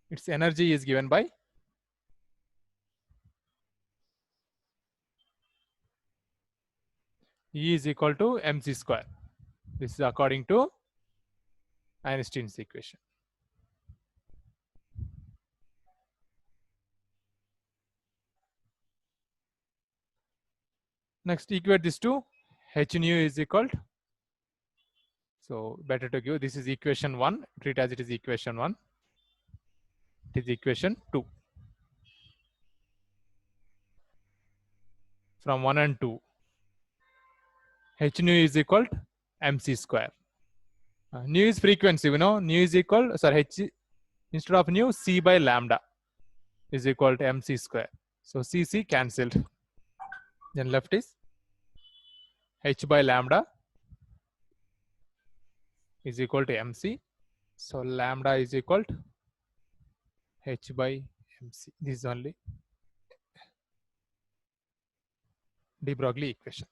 its energy is given by E is equal to mc square. This is according to Einstein's equation. Next, equate this to h nu is equal to, so better to give, this is equation 1, treat as it is equation 1, it is equation 2. From 1 and 2, h nu is equal to mc square. Nu is frequency, we know, nu is equal, sorry, h instead of nu, c by lambda is equal to mc square. So c cancelled. Then left is h by lambda is equal to mc. So lambda is equal to h by mc. This is only de Broglie equation.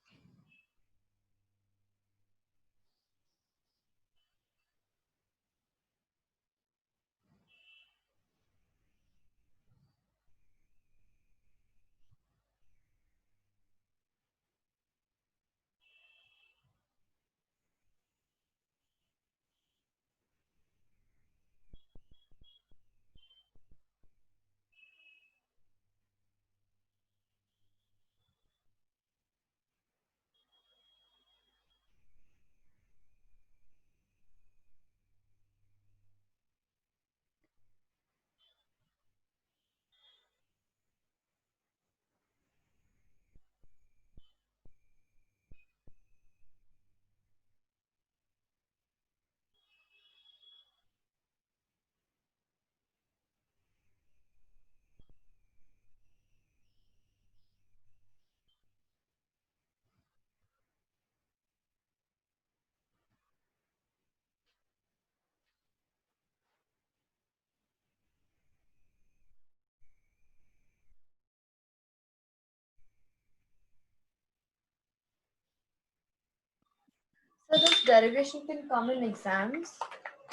So this derivation can come in exams?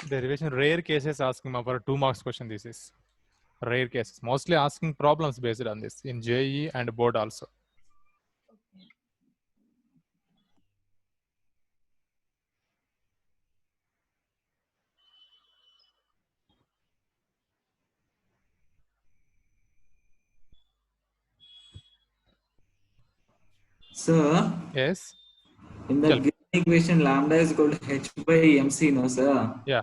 Derivation, rare cases asking for a 2 marks question. This is rare cases. Mostly asking problems based on this in JEE and board also. Sir, Yes. in the Tell. given equation, lambda is equal to h by mc, no sir? Yeah.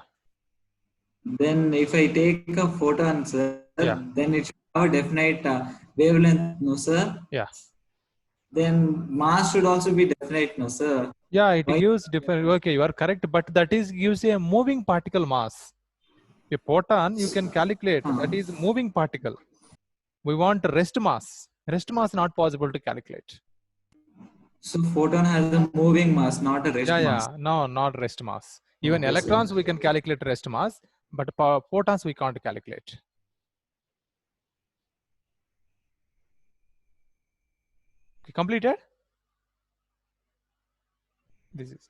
Then if I take a photon, sir, Yeah. then it should have a definite wavelength, no sir? Yeah. Then mass should also be definite, no sir? Yeah, it Why? gives different. Okay, you are correct, but that is gives a moving particle mass. A photon you can calculate, that is moving particle. We want rest mass. Rest mass not possible to calculate. So photon has a moving mass, not a rest mass. Yeah, no, not rest mass. Even Okay, electrons sir. we can calculate rest mass, but photons we can't calculate. Okay, completed? This is.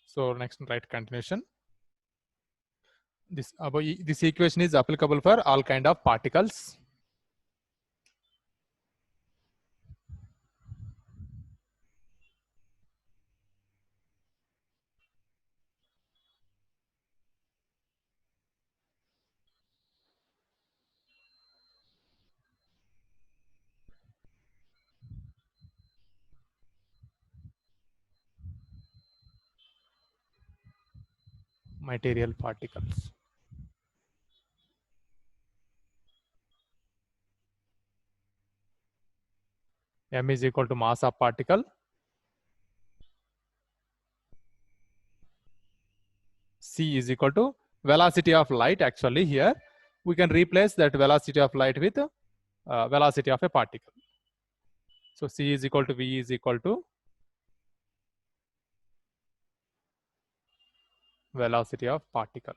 So next, right, continuation. This equation is applicable for all kind of particles. Material particles. M is equal to mass of particle. C is equal to velocity of light. Actually here we can replace that velocity of light with velocity of a particle. So C is equal to V is equal to velocity of particle.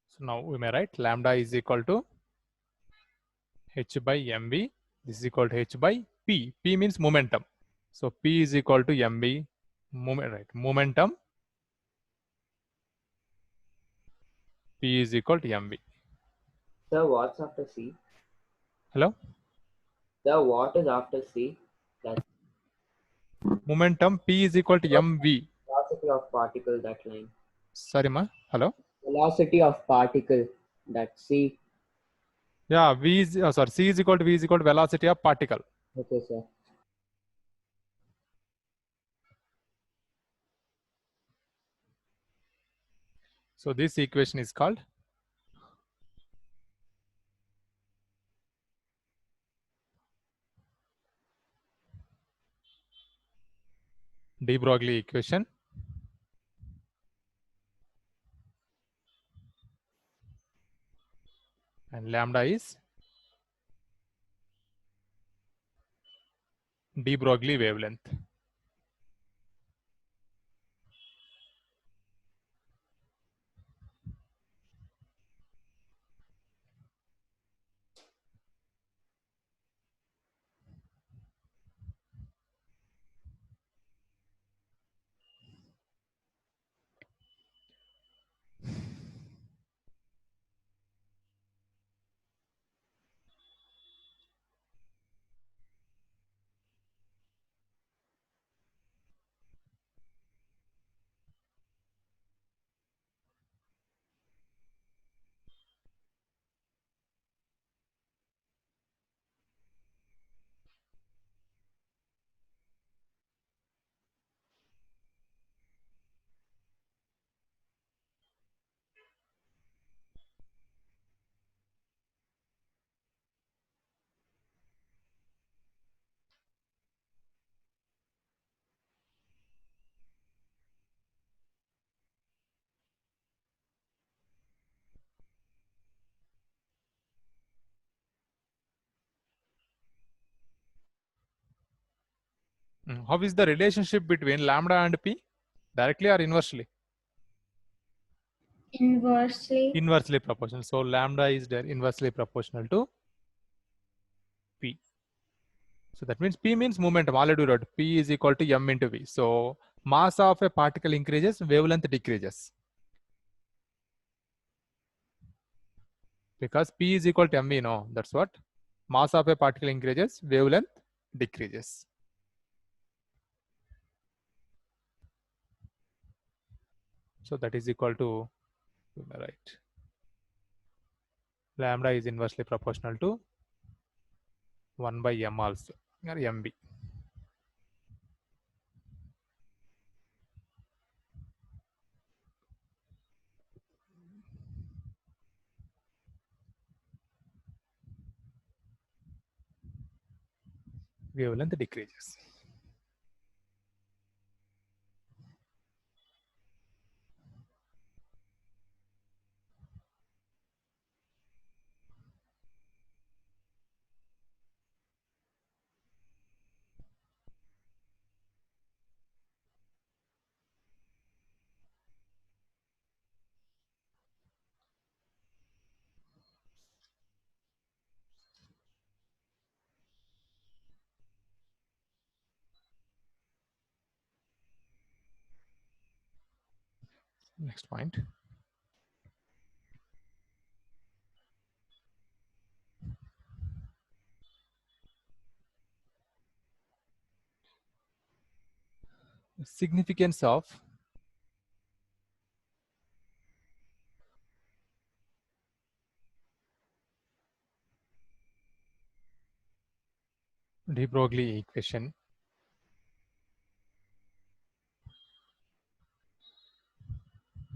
So now we may write lambda is equal to h by mv. This is equal to h by p. P means momentum. So P is equal to mv, momentum. P is equal to mv. Sir, what's after C? Hello? Sir, what is after C? That Momentum P is equal to mv. velocity of particle, that line. Sorry, ma. Hello? Velocity of particle, that C. Yeah, V is, C is equal to V is equal to velocity of particle. Okay, sir. So this equation is called de Broglie equation. And lambda is de Broglie wavelength. How is the relationship between lambda and P? Directly or inversely? Inversely. Inversely proportional. So lambda is inversely proportional to P. So that means P means momentum. Already wrote P is equal to m into V. So mass of a particle increases, wavelength decreases. Because P is equal to mv, no, that's what. Mass of a particle increases, wavelength decreases. So that is equal to, right, lambda is inversely proportional to 1 by m also, or mb. Wavelength decreases. Next point. Significance of de Broglie equation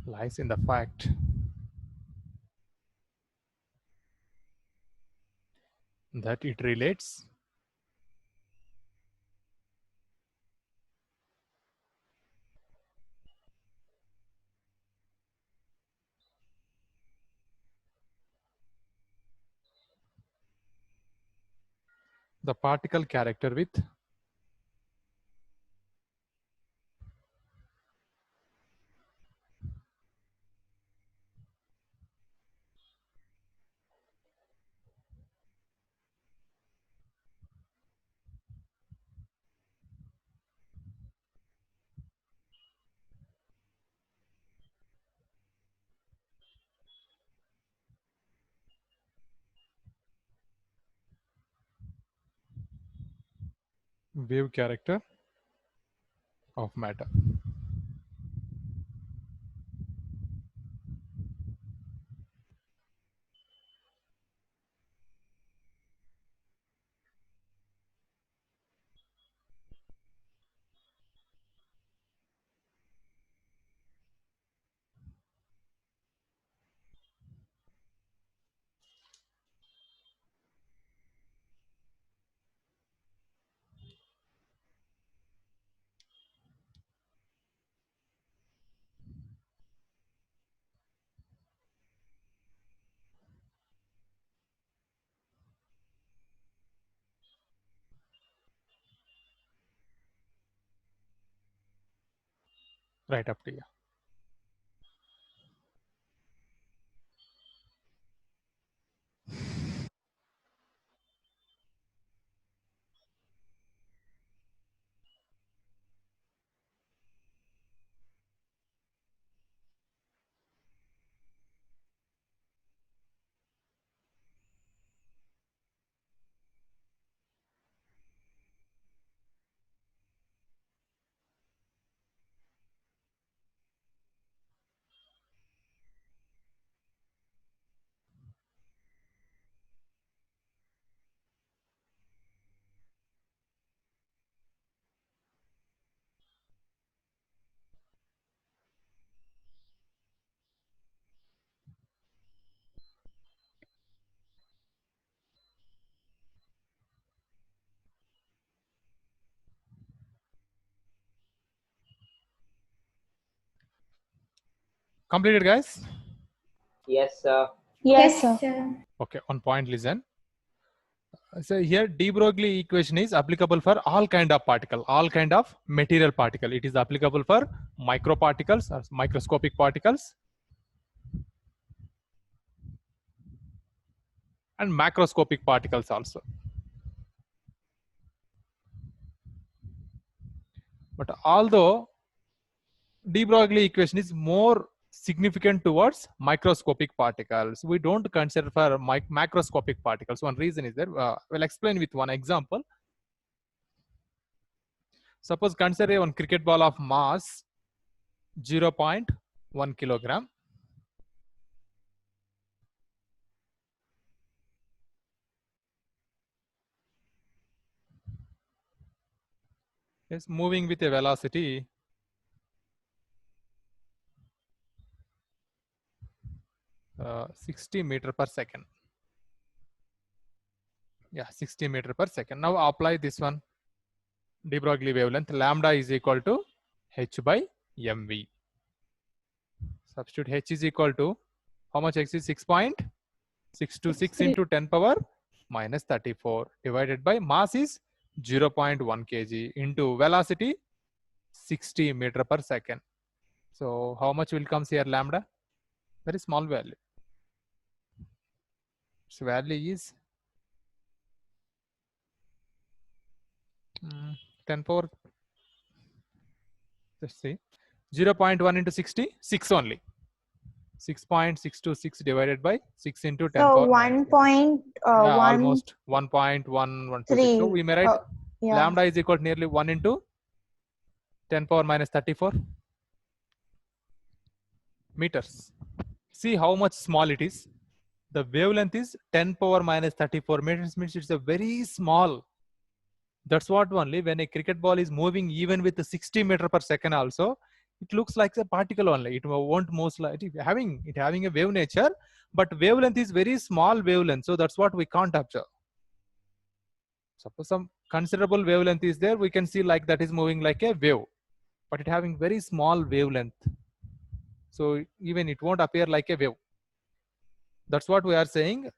lies in the fact that it relates the particle character with wave character of matter. Right up to you. Completed, guys? Yes, sir. Yes, sir. Okay, on point, listen. So here de Broglie equation is applicable for all kind of particle, all kind of material particle. It is applicable for microparticles or microscopic particles and macroscopic particles also. But although de Broglie equation is more significant towards microscopic particles, we don't consider for macroscopic particles. One reason is that we'll explain with one example. Suppose consider one cricket ball of mass 0.1 kilogram. Is moving with a velocity uh, 60 meter per second. Yeah, 60 meter per second. Now apply this one. De Broglie wavelength lambda is equal to h by mv. Substitute h is equal to how much? X is 6.626 into 10 power minus 34 divided by mass is 0.1 kg into velocity 60 meter per second. So how much will comes here lambda? Very small value. Its value is 10 power, let's see, 0.1 into 60, 6 only. 6.626 divided by 6 into 10 So power 1 point, yeah, 1, almost 1.1126. 3. So we may write Yeah. lambda is equal to nearly 1 into 10 power minus 34 meters. See how much small it is. The wavelength is 10 power minus 34 meters, means it's a very small. That's what only when a cricket ball is moving even with the 60 meter per second also, it looks like a particle only. It won't most like it having a wave nature, but wavelength is very small wavelength. So that's what we can't observe. Suppose some considerable wavelength is there, we can see like that is moving like a wave, but it having very small wavelength. So even it won't appear like a wave. That's what we are saying.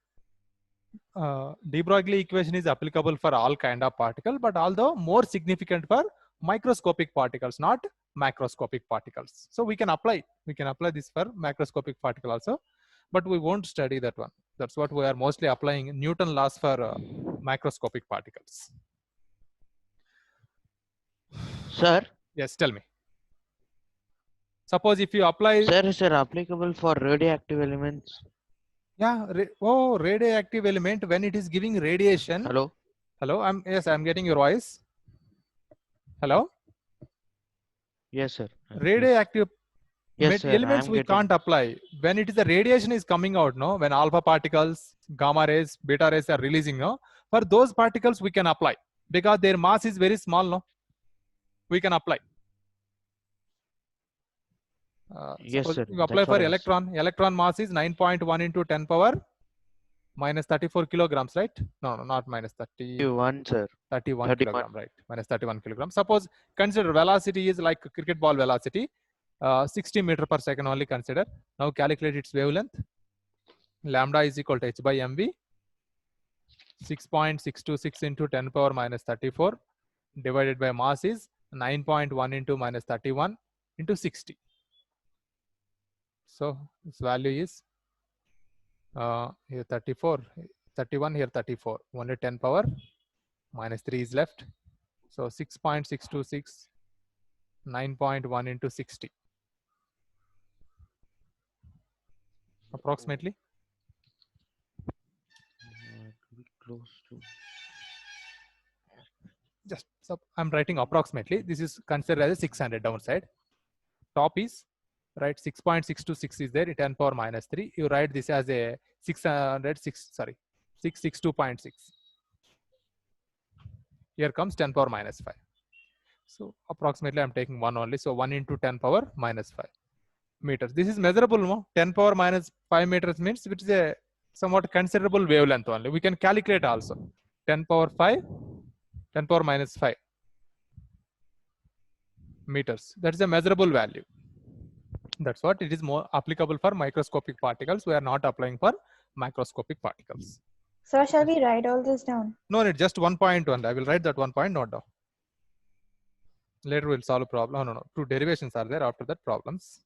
de Broglie equation is applicable for all kind of particle, but although more significant for microscopic particles, not macroscopic particles. So we can apply this for macroscopic particle also, but we won't study that one. That's what we are mostly applying Newton laws for macroscopic particles. Sir, Yes, tell me. Suppose if you apply, is it applicable for radioactive elements? yeah, radioactive element when it is giving radiation. Hello? Hello, I'm getting your voice. Hello. Yes, sir. Radioactive Yes, sir. elements I'm we getting. can't apply when it is the radiation is coming out, no, when alpha particles, gamma rays, beta rays are releasing, no, for those particles we can apply because their mass is very small, no, we can apply. Yes, suppose sir. you apply That's what for I was- electron mass is 9.1 into 10 power minus 34 kilograms, right? No, not minus 30. 1, sir. 31 31. kilogram, right? Minus 31 kilograms. Suppose consider velocity is like cricket ball velocity, 60 meter per second only consider. Now calculate its wavelength. Lambda is equal to h by mv. 6.626 into 10 power minus 34 divided by mass is 9.1 into minus 31 into 60. So this value is here 34, 31, here 34. Only 10 power minus 3 is left. So 6.626, 9.1 into 60. Approximately. Close to. Just I'm writing approximately. This is considered as a 600 downside. Top is right 6.626 is there. 10 power minus 3. You write this as a 662.6. Here comes 10 power minus 5. So approximately I'm taking 1 only. So 1 into 10 power minus 5 meters. This is measurable, no? 10 power minus 5 meters means which is a somewhat considerable wavelength only. We can calculate also. 10 power 5, 10 power minus 5 meters. That is a measurable value. That's what it is more applicable for microscopic particles. We are not applying for macroscopic particles. So shall we write all this down? No, it's just 1 point only. I will write that 1 point note down. Later we'll solve a problem. No. 2 derivations are there after that problems.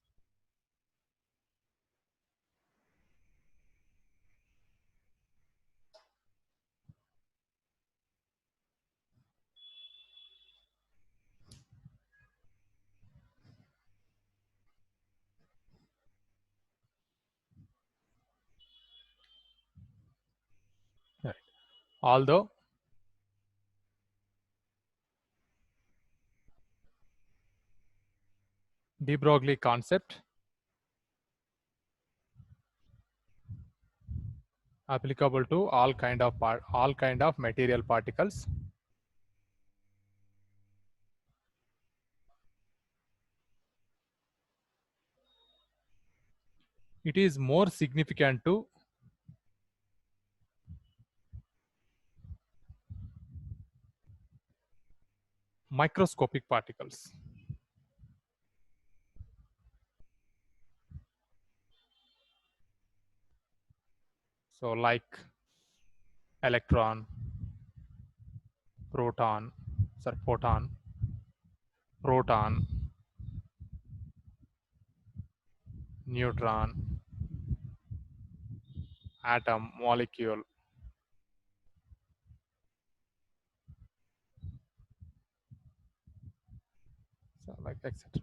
Right. Although de Broglie concept applicable to all kind of material particles. It is more significant to microscopic particles. So like electron, photon, neutron, atom, molecule. So like etc.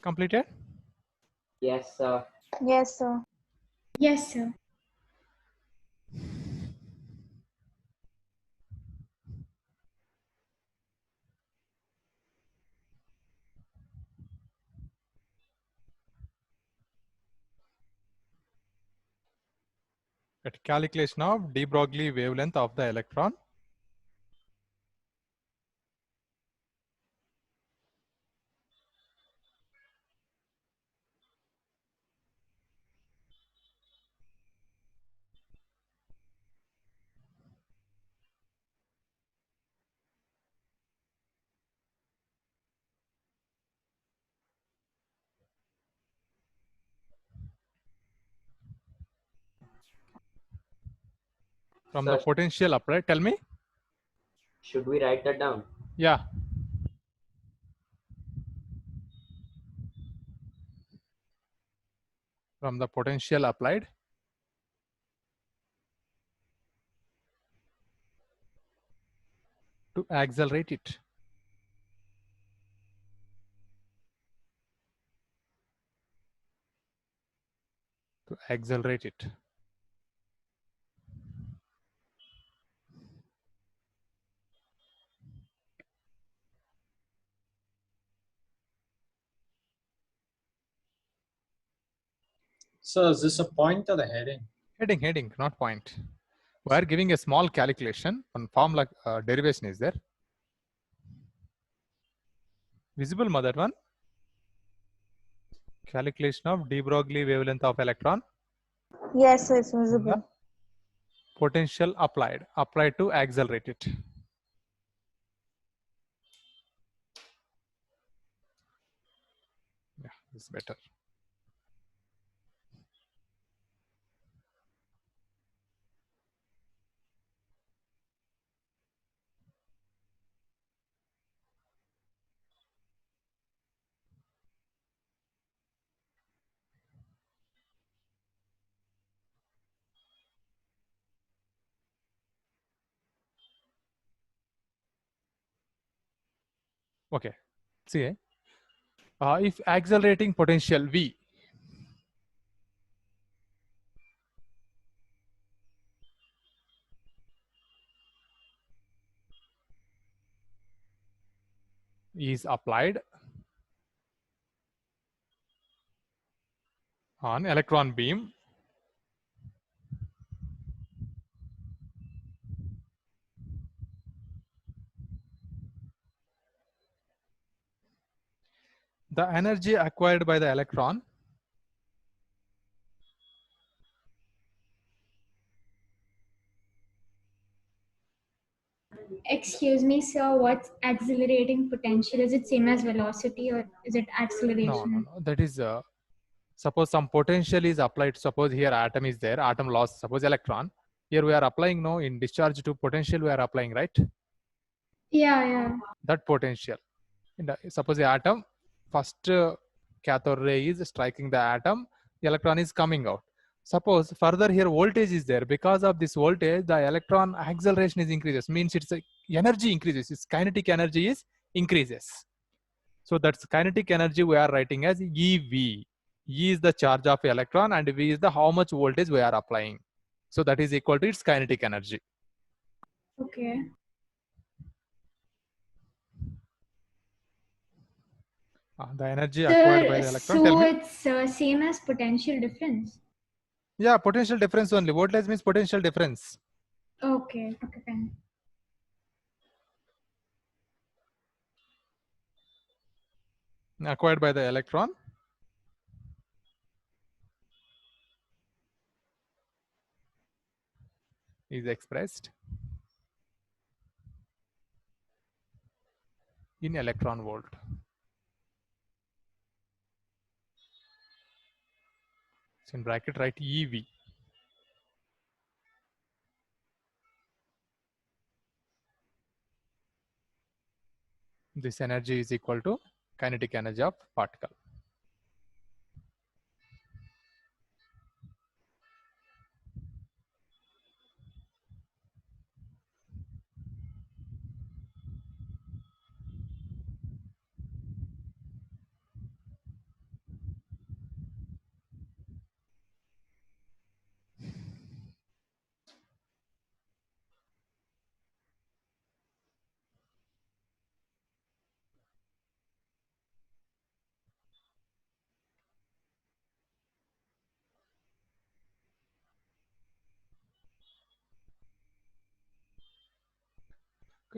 Completed? Yes, sir. Yes, sir. Yes, sir. At calculation of de Broglie wavelength of the electron. From the Sir, potential applied, tell me. should we write that down? Yeah. From the potential applied to accelerate it. To accelerate it. So is this a point or the heading? Heading, not point. We are giving a small calculation. One formula derivation is there. Visible, mother one? Calculation of de Broglie wavelength of electron. Yes, it's The visible. potential applied to accelerate it. Yeah, this is better. Okay. See, if accelerating potential V is applied on electron beam, the energy acquired by the electron Excuse me, sir. What's accelerating potential? Is it same as velocity or is it acceleration? no, that is suppose some potential is applied. Suppose here atom is there, atom loss, suppose electron. Here we are applying, no, in discharge to potential we are applying, right? Yeah, yeah. That potential. Suppose the atom, first cathode ray is striking the atom, the electron is coming out. Suppose further here voltage is there. Because of this voltage, the electron acceleration is increases. Means its energy increases. Its kinetic energy is increases. So that's kinetic energy we are writing as EV. E is the charge of electron and V is the how much voltage we are applying. So that is equal to its kinetic energy. Okay. The energy acquired by Sir, the electron. Tell so me. it's same as potential difference. Yeah, potential difference only. Voltage means potential difference. Okay, okay, fine. Acquired by the electron is expressed in electron volt. So in bracket write EV. This energy is equal to kinetic energy of particle.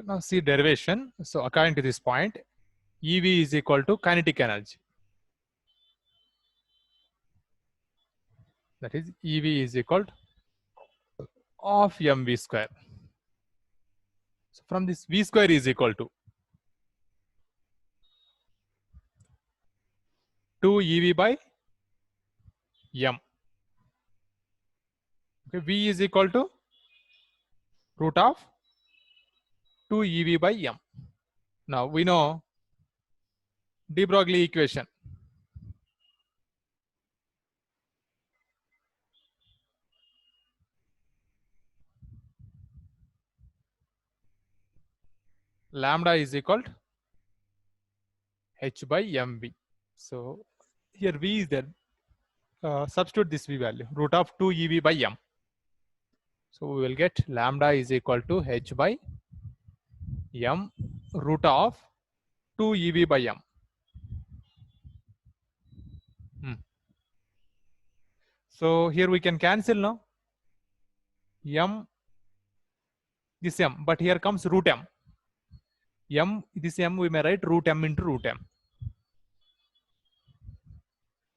Okay, now see derivation. So according to this point, EV is equal to kinetic energy. That is EV is equal to of mv square. So from this v square is equal to 2 EV by m. Okay, v is equal to root of 2 EV by m. Now we know de Broglie equation. Lambda is equal to h by mv. So here v is there. Substitute this v value, root of 2 EV by m. So we will get lambda is equal to h by m root of 2 EV by m. So here we can cancel now. M, this m, but here comes root m. M, this m we may write root m into root m.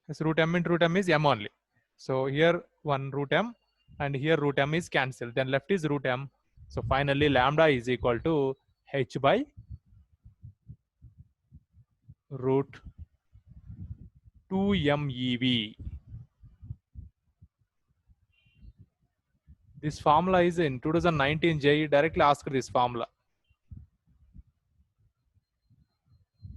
This root m into root m is m only. So here one root m and here root m is cancelled. Then left is root m. So finally lambda is equal to h by root 2 m EV. This formula is in 2019 JEE directly asked this formula.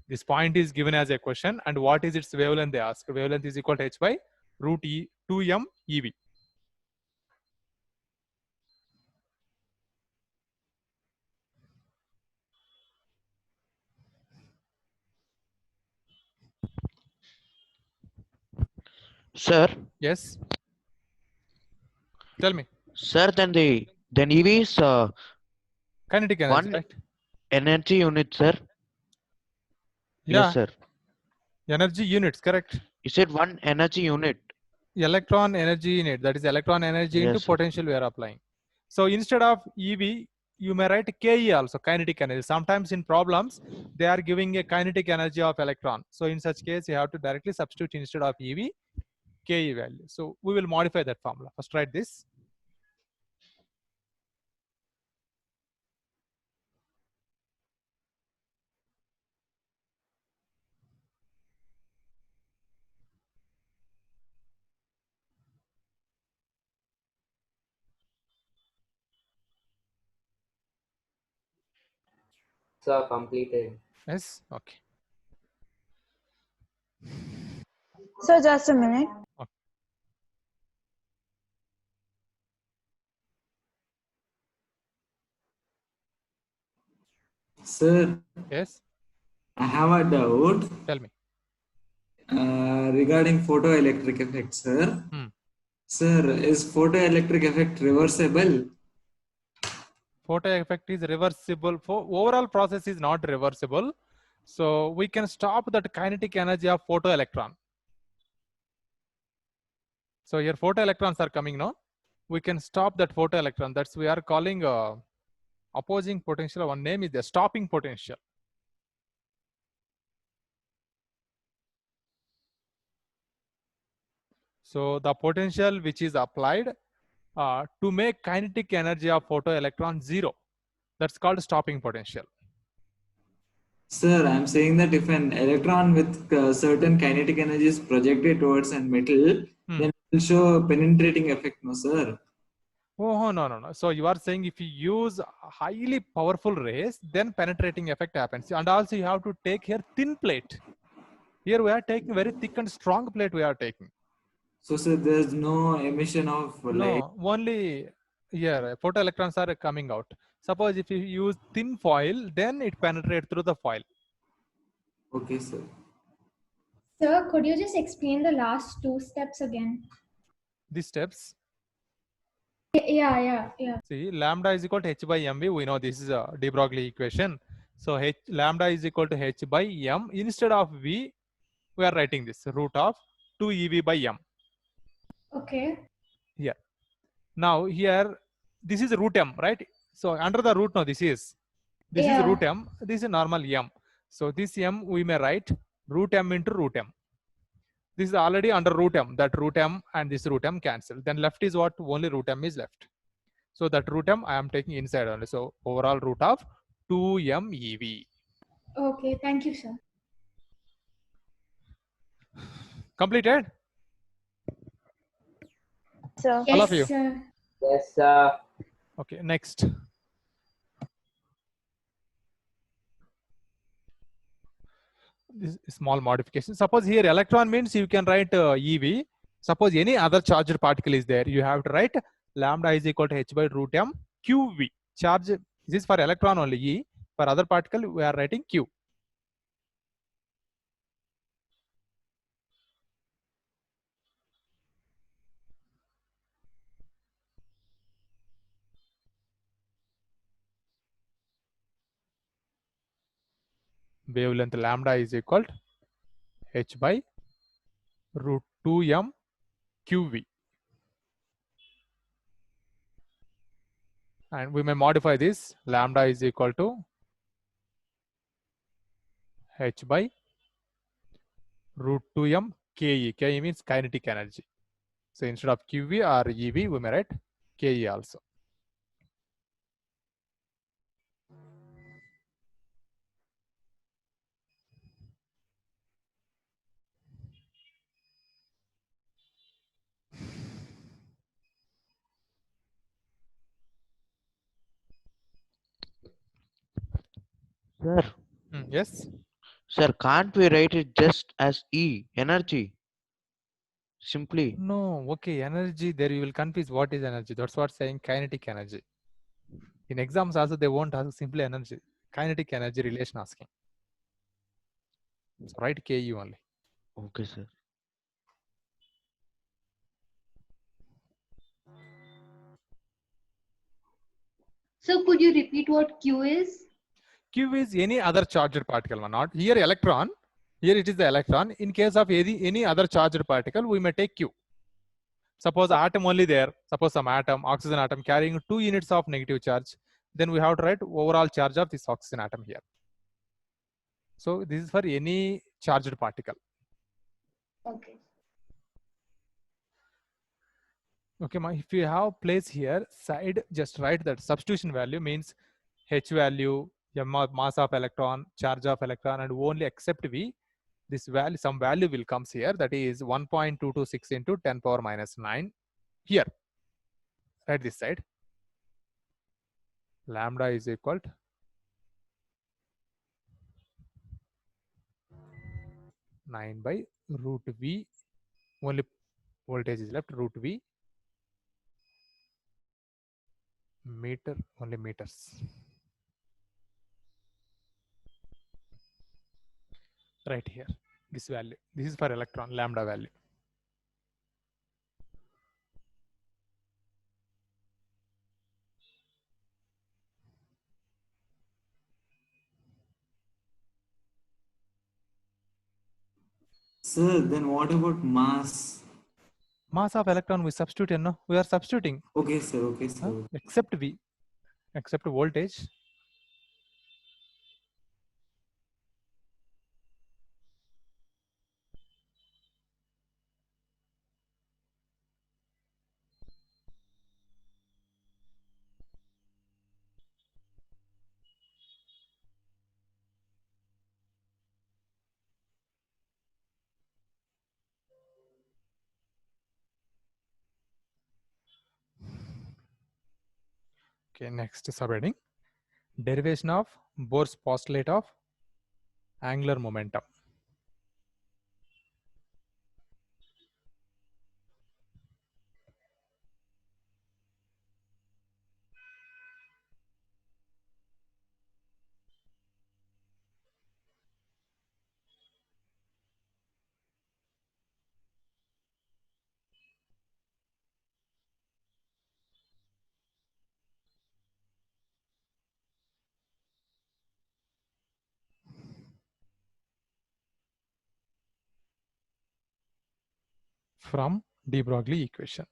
This point is given as a question, and what is its wavelength they ask. Wavelength is equal to h by root 2m EV. Sir, Yes. Tell me. sir, then EV is Kinetic energy, one right? energy unit, sir. Yeah. Yes, sir. Energy units, correct. You said one energy unit. Electron energy unit, that is electron energy into Yes, sir. potential we are applying. So instead of EV, you may write KE also, kinetic energy. Sometimes in problems, they are giving a kinetic energy of electron. So in such case, you have to directly substitute instead of EV, KE value. So we will modify that formula. First write this. Sir, completed. Yes, okay. So just a minute. Sir, Yes, I have a doubt tell me. regarding photoelectric effect, sir. Sir, is photoelectric effect reversible? Photo effect is reversible. For overall process is not reversible. So we can stop that kinetic energy of photoelectron. So here photoelectrons are coming now. We can stop that photoelectron. That's we are calling opposing potential. One name is the stopping potential. So the potential which is applied to make kinetic energy of photoelectron zero. That's called stopping potential. Sir, I'm saying that if an electron with certain kinetic energy is projected towards a metal, then it will show penetrating effect, no, sir? Oh, no. So you are saying if you use highly powerful rays, then penetrating effect happens. And also you have to take here thin plate. Here we are taking very thick and strong plate we are taking. So, sir, there's no emission of light. No, only here photoelectrons are coming out. Suppose if you use thin foil, then it penetrates through the foil. Okay, sir. Sir, could you just explain the last two steps again? These steps. Yeah. See, lambda is equal to h by mv. We know this is a de Broglie equation. So lambda is equal to h by m. Instead of v, we are writing this root of 2 ev by m. Okay. Here. Now here, this is root m, right? So under the root now this is. This is Yeah. root m. This is normal m. So this m we may write root m into root m. This is already under root m. That root m and this root m cancel. Then left is what? Only root m is left. So that root m I am taking inside only. So overall root of 2m EV. Okay, thank you, sir. Completed? So All of you. Yes, sir. Yes, sir. Okay, next. This is small modification. Suppose here electron means you can write EV. Suppose any other charged particle is there, you have to write lambda is equal to h by root m QV. Charge, this is for electron only E. For other particle, we are writing Q. Wavelength lambda is equal to h by root 2m QV. And we may modify this. Lambda is equal to h by root 2m KE. KE means kinetic energy. So instead of QV or EV, we may write KE also. Sir, Yes? sir, can't we write it just as E, energy? Simply. No, okay, energy, there you will confuse what is energy. That's what saying kinetic energy. In exams also, they won't ask simply energy. Kinetic energy relation asking. So write KE only. Okay, sir. So could you repeat what Q is? Q is any other charged particle, not here electron. Here it is the electron. In case of any other charged particle, we may take Q. Suppose atom only there. Suppose some atom, oxygen atom carrying 2 units of negative charge. Then we have to write overall charge of this oxygen atom here. So this is for any charged particle. Okay. Okay, if you have place here, side, just write that substitution value means H value, mass of electron, charge of electron, and only except V, this value, some value will comes here, that is 1.226 into 10 power minus 9 here. Write this side. Lambda is equal to nine by root V, only voltage is left, root V, meter, only meters. Right here, this value. This is for electron, lambda value. Sir, then what about mass? Mass of electron we substitute, no? We are substituting. Okay, sir. Okay, sir. Except V, except voltage. Okay, next subheading. Derivation of Bohr's postulate of angular momentum. From de Broglie equation.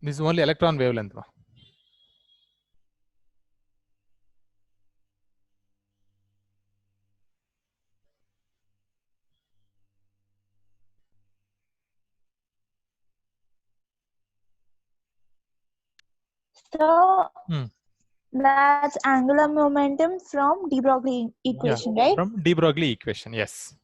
This is only electron wavelength. Ma. So Hmm. that's angular momentum from de Broglie equation, right? From de Broglie equation, yes.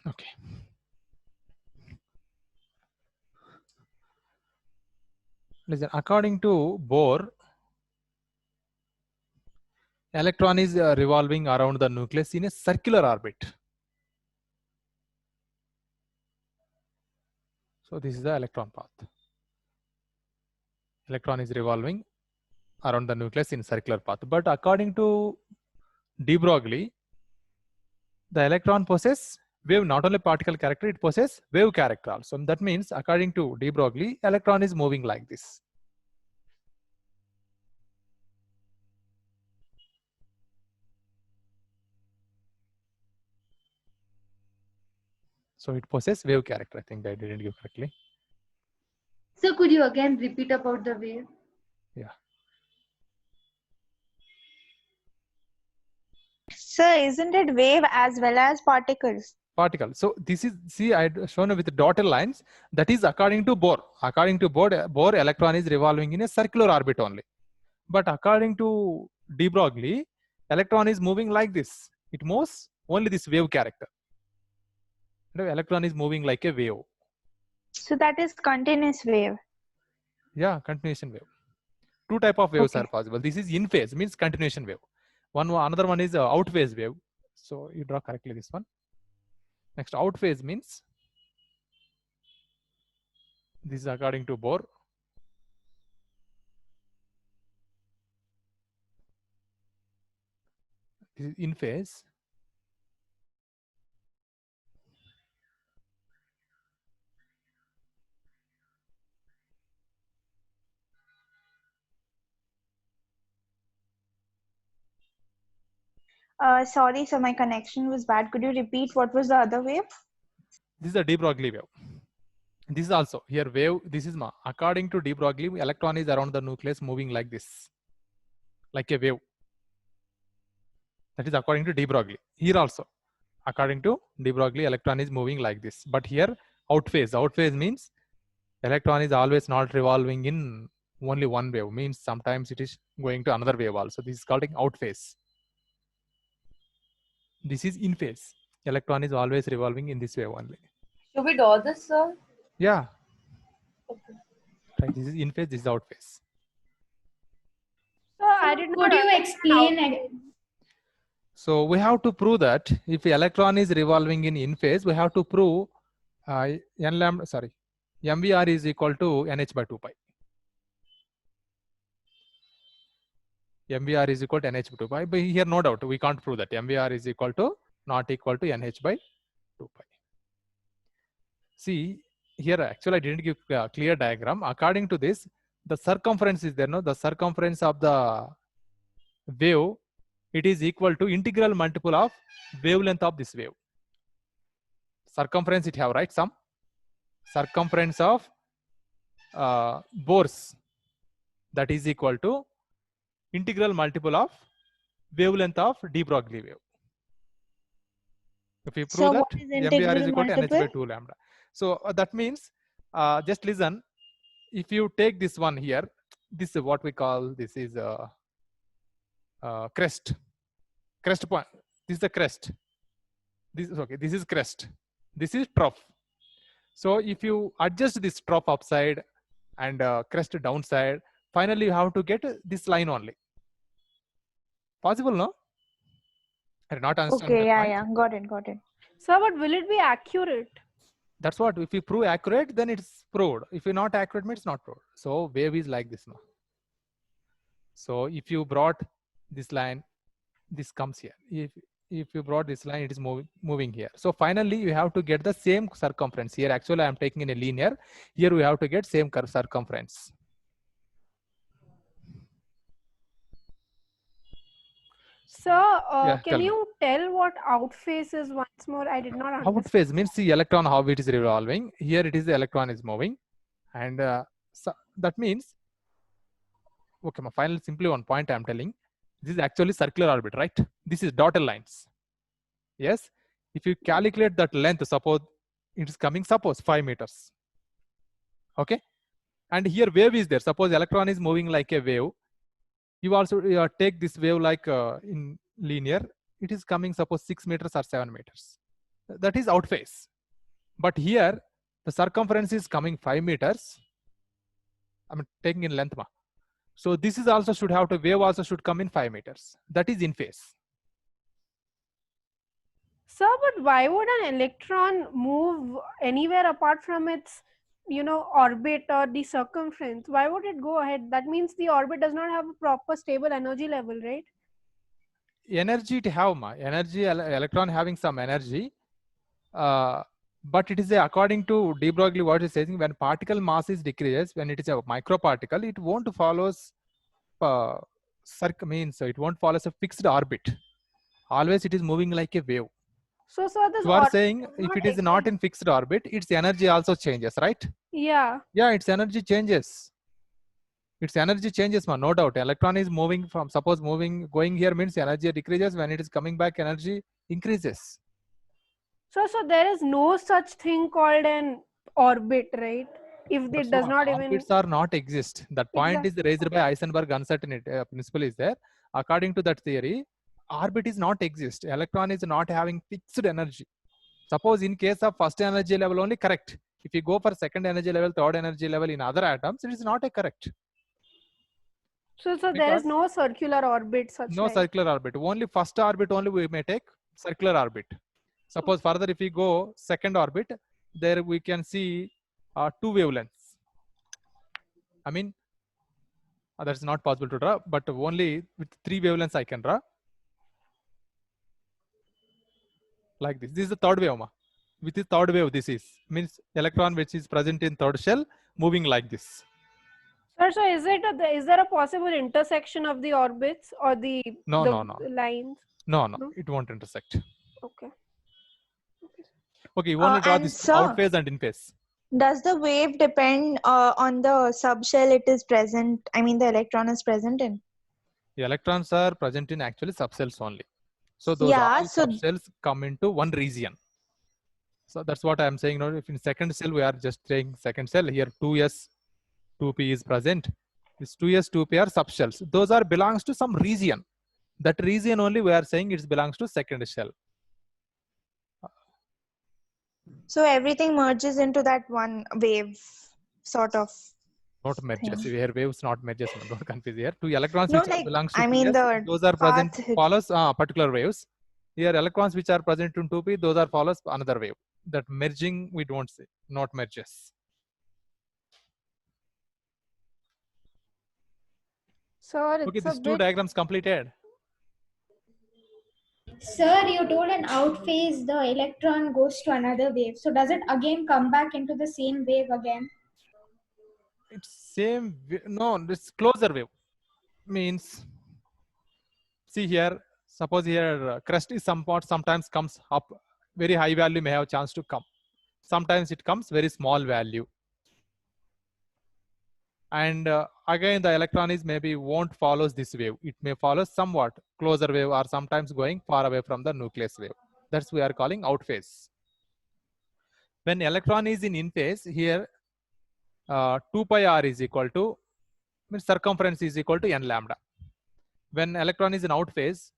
Okay. Listen, according to Bohr, electron is revolving around the nucleus in a circular orbit. So this is the electron path. Electron is revolving around the nucleus in circular path. But according to de Broglie, the electron possesses wave, not only particle character, it possesses wave character also. That means, according to de Broglie, electron is moving like this. So it possesses wave character. I think I didn't give correctly. So could you again repeat about the wave? Yeah. So isn't it wave as well as particles? Particle. So this is, see, I had shown with the dotted lines. That is according to Bohr. According to Bohr, electron is revolving in a circular orbit only. But according to de Broglie, electron is moving like this. It moves only this wave character. The electron is moving like a wave. So that is continuous wave. Yeah, continuation wave. Two type of waves Okay. are possible. This is in phase, means continuation wave. Another one is out phase wave. So you draw correctly this one. Next, out phase means, this is according to Bohr. This is in phase. Sorry, so my connection was bad. Could you repeat what was the other wave? This is a de Broglie wave. This is also here wave. This is according to de Broglie, electron is around the nucleus moving like this, like a wave. That is according to de Broglie. Here also, according to de Broglie, electron is moving like this. But here out phase. Out phase means electron is always not revolving in only one wave. Means sometimes it is going to another wave also. This is called out phase. This is in phase. Electron is always revolving in this way only. Should we draw this, sir? Yeah. Okay. Right. This is in phase. This is out phase. So I did not Could you understand explain? So we have to prove that if electron is revolving in phase, we have to prove MVR is equal to NH by 2 pi. MVR is equal to NH by 2 pi. But here, no doubt, we can't prove that MVR is equal to not equal to NH by 2 pi. See, here actually I didn't give a clear diagram. According to this, the circumference is there, no? The circumference of the wave, it is equal to integral multiple of wavelength of this wave. Circumference it have, right? Some circumference of Bohr's, that is equal to integral multiple of wavelength of de Broglie wave. If we prove So that, what is MVR is integral equal to NH by multiple? 2 lambda. So that means, just listen, if you take this one here, this is what we call, this is crest point. This is the crest. This is okay. This is crest. This is trough. So if you adjust this trough upside and crest downside, finally you have to get this line only. Possible, no? Are not understanding Okay, the yeah, point? yeah, got it, got it. Sir, but will it be accurate? That's what. If you prove accurate, then it's proved. If you're not accurate, means it's not proved. So wave is like this now. So if you brought this line, this comes here. If if you brought this line, it is moving here. So finally, you have to get the same circumference here. Actually, I am taking in a linear. Here we have to get same circumference. Sir, Yeah, tell can me. you tell what out phase is once more? I did not Out understand. phase means the electron, how it is revolving. Here it is the electron is moving. And so that means, okay, my final simply one point I am telling. This is actually circular orbit, right? This is dotted lines. Yes. If you calculate that length, suppose it is coming, suppose 5 meters. Okay. And here wave is there. Suppose electron is moving like a wave. You also take this wave like in linear. It is coming, suppose 6 meters or 7 meters. That is out phase. But here, the circumference is coming 5 meters. I'm taking in length. So this is also should have to, wave also should come in 5 meters. That is in phase. Sir, but why would an electron move anywhere apart from its, orbit or the circumference? Why would it go ahead? That means the orbit does not have a proper stable energy level, right? Energy to have, energy, electron having some energy. But it is according to de Broglie, what is saying, when particle mass is decreases, when it is a microparticle, it won't follows means it won't follow a fixed orbit. Always it is moving like a wave. So, sir, this You are orbit saying does if not it is not exist. in fixed orbit, its energy also changes, right? Yeah. Yeah, its energy changes. Its energy changes, no doubt. Electron is moving from, suppose going here means energy decreases. When it is coming back, energy increases. So there is no such thing called an orbit, right? If That's it does why not even orbits are not exist. That point is raised by Heisenberg uncertainty principle is there. According to that theory, orbit is not exist. Electron is not having fixed energy. Suppose in case of first energy level only, correct. If you go for second energy level, third energy level in other atoms, it is not a correct. So there is no circular orbit such No like. circular orbit. Only first orbit only we may take circular orbit. Suppose further if we go second orbit, there we can see 2 wavelengths. I mean, that's not possible to draw, but only with 3 wavelengths I can draw. Like this. This is the third wave. With the third wave, this is means electron which is present in third shell moving like this. Sir, so is there a possible intersection of the orbits or the lines? No, it won't intersect. Okay. Okay, you only draw And this sir, out phase and in phase. Does the wave depend on the subshell it is present? I mean, the electron is present in? The electrons are present in actually subcells only. So those all subcells come into one region. So that's what I'm saying. Now, if in second cell we are just saying second cell here, 2s, 2p is present. This 2s, 2p are subshells. Those are belongs to some region. That region only we are saying it belongs to second shell. So everything merges into that one wave, sort of. Not merges. Here waves not merges. Don't confuse here. Two electrons No, which like, belongs to I mean 2s, those are present path. follows particular waves. Here electrons which are present in 2p, those are follows another wave. That merging we don't say, not merges. Sir, Okay, these two diagrams completed. Sir, you told in out phase the electron goes to another wave. So does it again come back into the same wave again? It's same. No, this closer wave means. See here. Suppose here crust is sometimes comes up very high value may have a chance to come. Sometimes it comes very small value. And again the electron is maybe won't follows this wave. It may follow somewhat closer wave or sometimes going far away from the nucleus wave. That's we are calling out phase. When electron is in phase, here 2 pi r is equal to, means circumference is equal to n lambda. When electron is in out phase,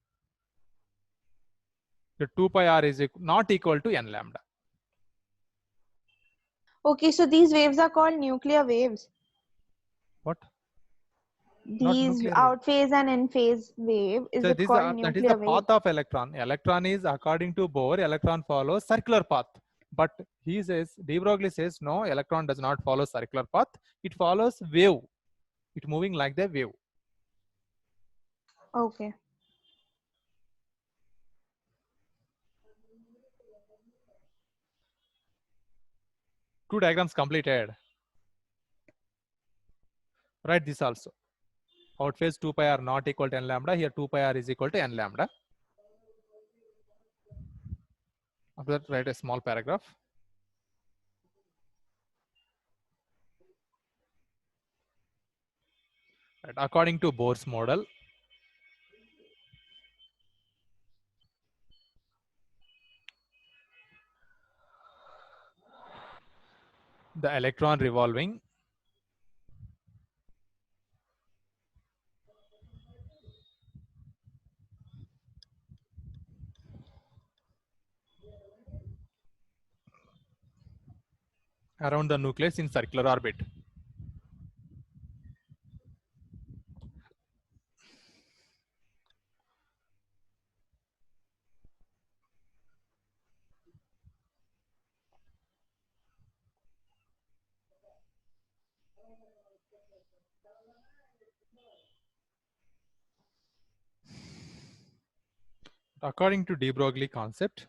the 2 pi r is not equal to n lambda. Okay, so these waves are called nuclear waves. What? These out phase and in phase wave is so it called nuclear that is the wave? path of electron. Electron is according to Bohr, electron follows circular path. But he says, de Broglie says, no, electron does not follow circular path. It follows wave. It moving like the wave. Okay. Two diagrams completed. Write this also. Outphase 2 pi r not equal to n lambda. Here 2 pi r is equal to n lambda. After that, write a small paragraph. Right. According to Bohr's model, the electron revolving around the nucleus in circular orbit. According to de Broglie concept,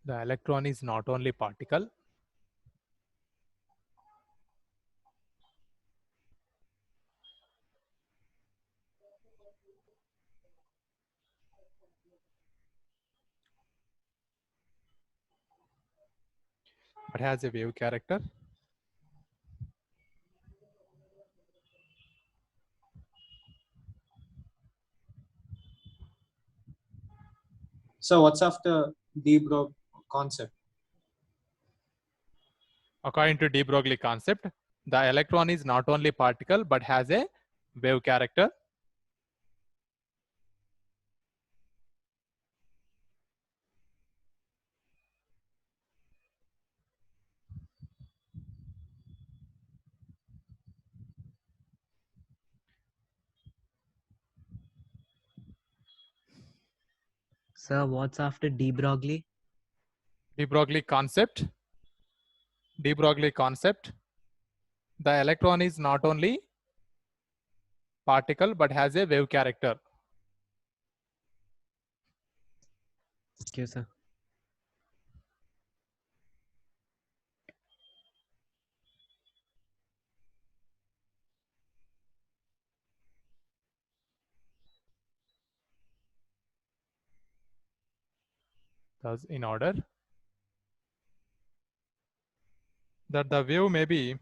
the electron is not only particle, but has a wave character. So what's after de Broglie concept? According to de Broglie concept, the electron is not only particle but has a wave character. Sir, what's after de Broglie? De Broglie concept. De Broglie concept. The electron is not only particle but has a wave character. Thank you, sir. Thus, in order that the wave may be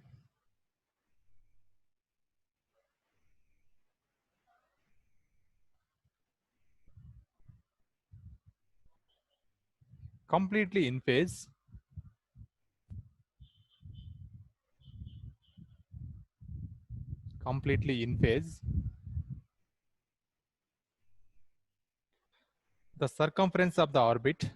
completely in phase, the circumference of the orbit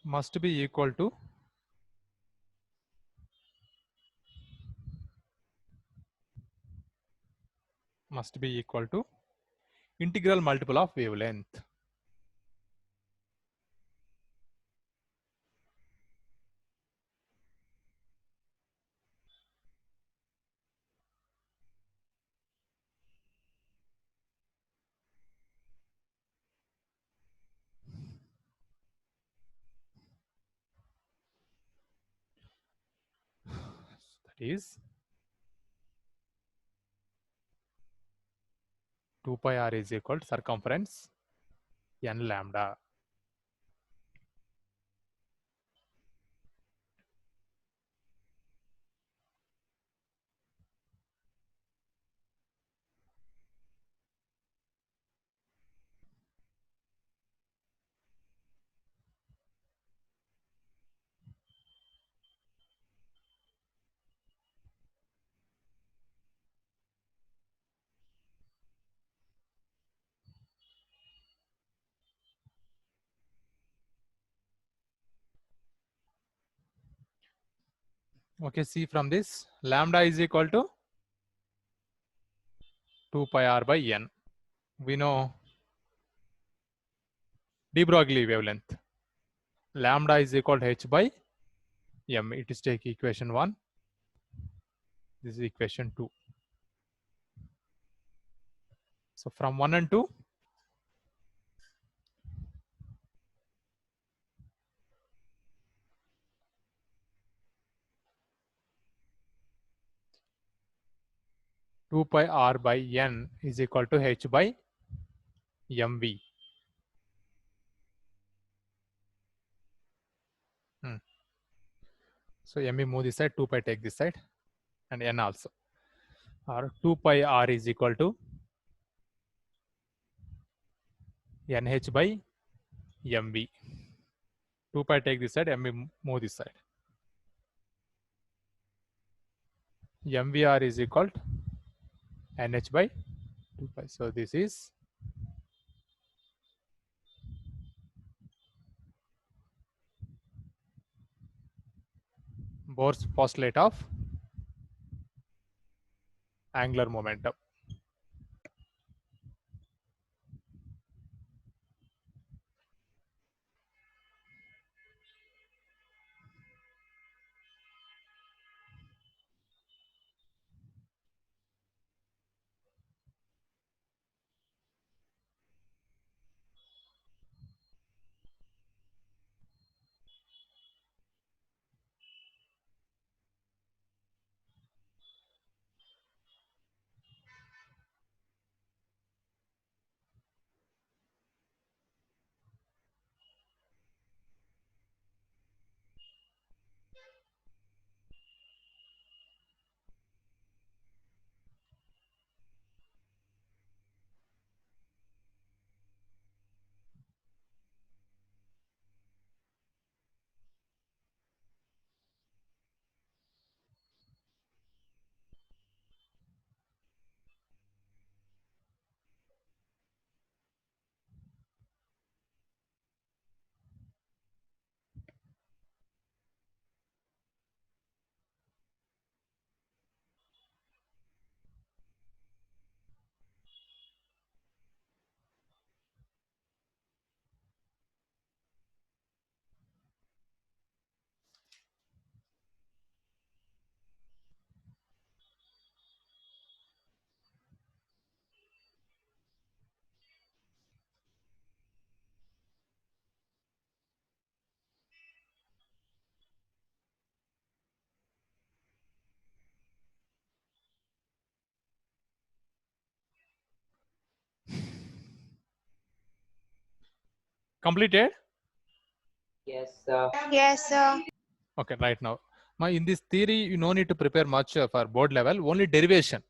must be equal to integral multiple of wavelength. That is 2 pi r is equal to circumference n lambda. Okay, see from this, lambda is equal to 2 pi r by n. We know de Broglie wavelength. Lambda is equal to h by m. It is take equation 1. This is equation 2. So from 1 and 2, two pi r by n is equal to h by mv. So mv move this side, 2 pi take this side, and n also. Or 2 pi r is equal to nh by mv. 2 pi take this side, mv move this side. mvr is equal to nh by 2 pi. So this is Bohr's postulate of angular momentum. Completed? Yes, sir. Yes, sir. Okay, right now. In this theory, you no need to prepare much for board level, only derivation.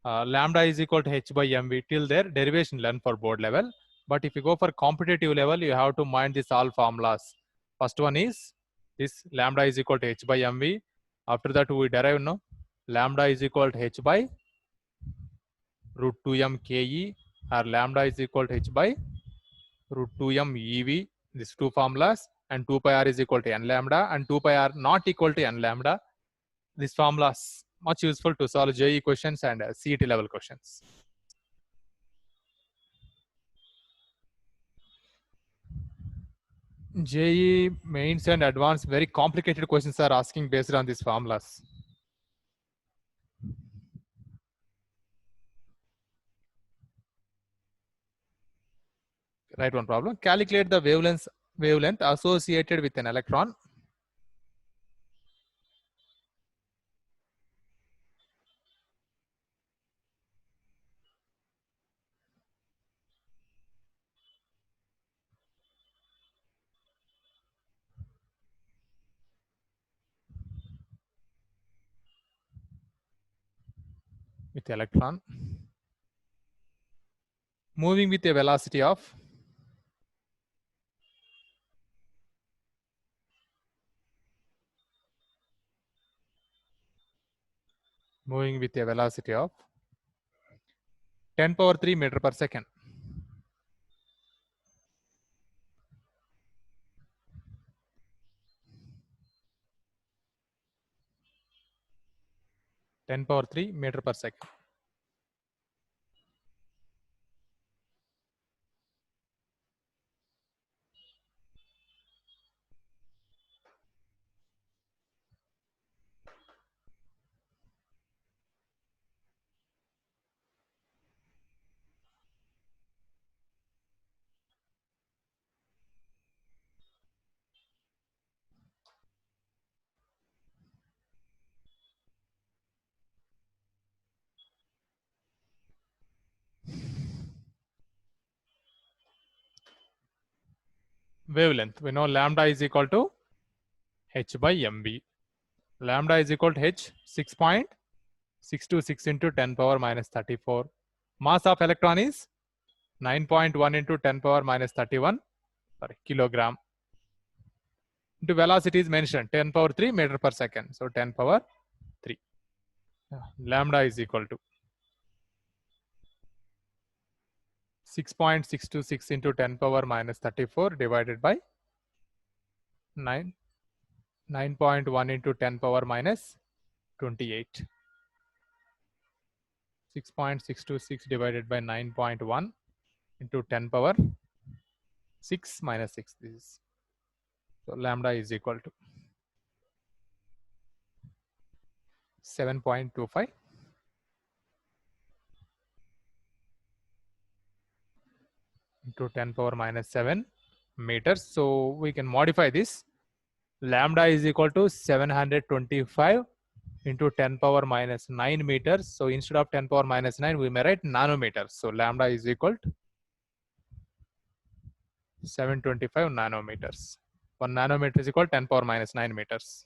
Lambda is equal to h by mv. Till there, derivation learn for board level. But if you go for competitive level, you have to mind these all formulas. First one is this lambda is equal to h by mv. After that, we derive no lambda is equal to h by root 2m ke, or lambda is equal to h by root 2m ev. These two formulas, and 2 pi r is equal to n lambda, and 2 pi r not equal to n lambda. These formulas much useful to solve JEE questions and CET level questions. JEE mains and advanced, very complicated questions are asking based on these formulas. Right, one problem. Calculate the wavelength associated with an electron moving with a velocity of moving with a velocity of 10 power 3 meter per second. 10 power 3 meter per second. Wavelength, we know lambda is equal to h by mv. Lambda is equal to h 6.626 into 10 power minus 34. Mass of electron is 9.1 into 10 power minus 31 kilogram. Into velocity is mentioned 10 power 3 meter per second. So 10 power 3. Lambda is equal to 6.626 into 10 power minus 34 divided by 9.1 into 10 power minus 28. 6.626 divided by 9.1 into 10 power 6 minus 6. This is, so lambda is equal to 7.25 into 10 power minus 7 meters. So we can modify this. Lambda is equal to 725 into 10 power minus 9 meters. So instead of 10 power minus 9, we may write nanometers. So lambda is equal to 725 nanometers. 1 nanometer is equal to 10 power minus 9 meters.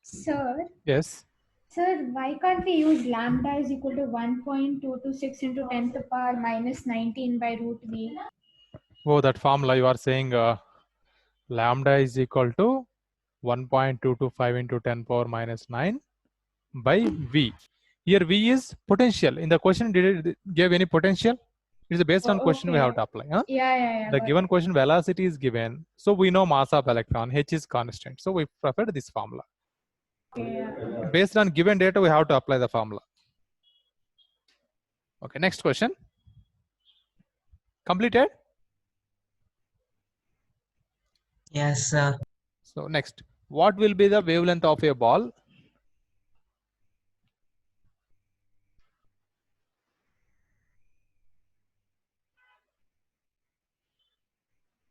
Sir, Yes. sir, why can't we use lambda is equal to 1.226 into 10 to the power minus 19 by root v? Oh, that formula you are saying lambda is equal to 1.225 into 10 power minus 9 by v. Here v is potential. In the question, did it give any potential? It is based on question we have to apply. Huh? Yeah. The got given it. question velocity is given. So we know mass of electron, h is constant. So we prefer this formula. Yeah. Based on given data, we have to apply the formula. Okay, next question. Completed? Yes, sir. So next, what will be the wavelength of a ball?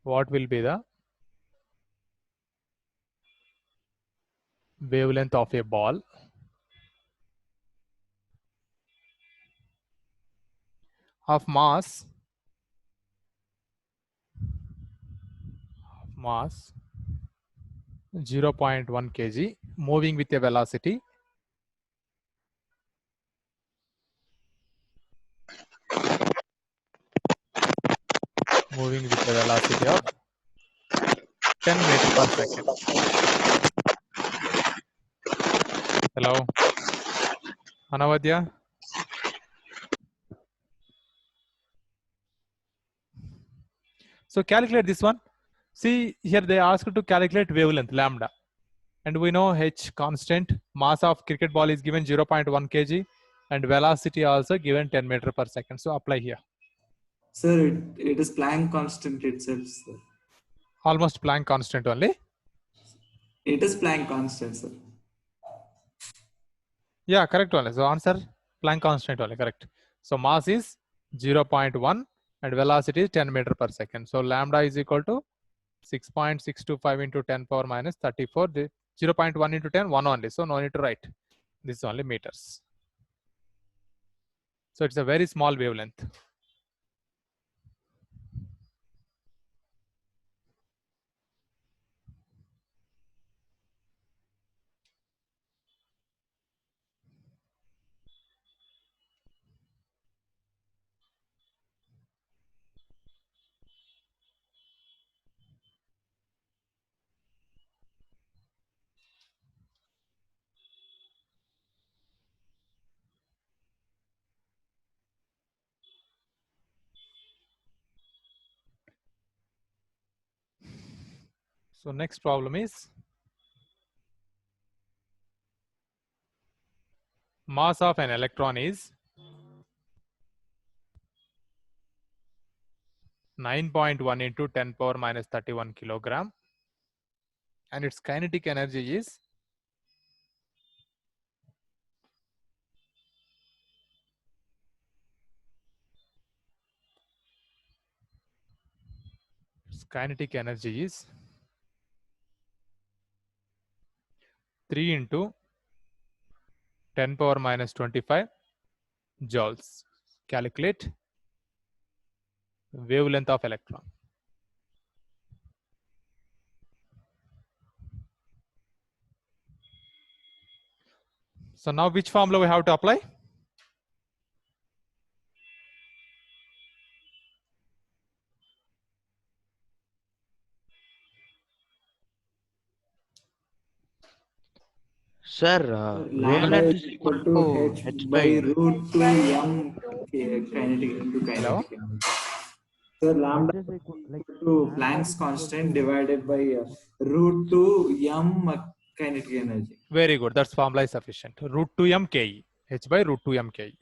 What will be the wavelength of a ball? Of mass 0.1 kg, moving with a velocity of 10 meters per second. Hello, Anavadya. So calculate this one. See here they asked to calculate wavelength lambda. And we know h constant, mass of cricket ball is given 0.1 kg, and velocity also given 10 meter per second. So apply here. Sir, it is Planck constant itself, sir. Almost Planck constant only. It is Planck constant, sir. Yeah, correct only. So answer Planck constant only, correct. So mass is 0.1 and velocity is 10 meter per second. So lambda is equal to 6.625 into 10 power minus 34. 0.1 into 10, 1 only. So no need to write. This is only meters. So it's a very small wavelength. So next problem is mass of an electron is 9.1 into 10 power minus 31 kilogram, and its kinetic energy is kinetic energy is 3 into 10 power minus 25 joules. Calculate wavelength of electron. So now which formula we have to apply? Sir, Lambda wavelength is is equal equal to to h h by by root 2 m kinetic into Hello? kinetic energy. So lambda is equal to Planck's constant divided by root 2 m kinetic energy. Very good. That's formula is sufficient. Root 2 m ke. H by root 2 m ke.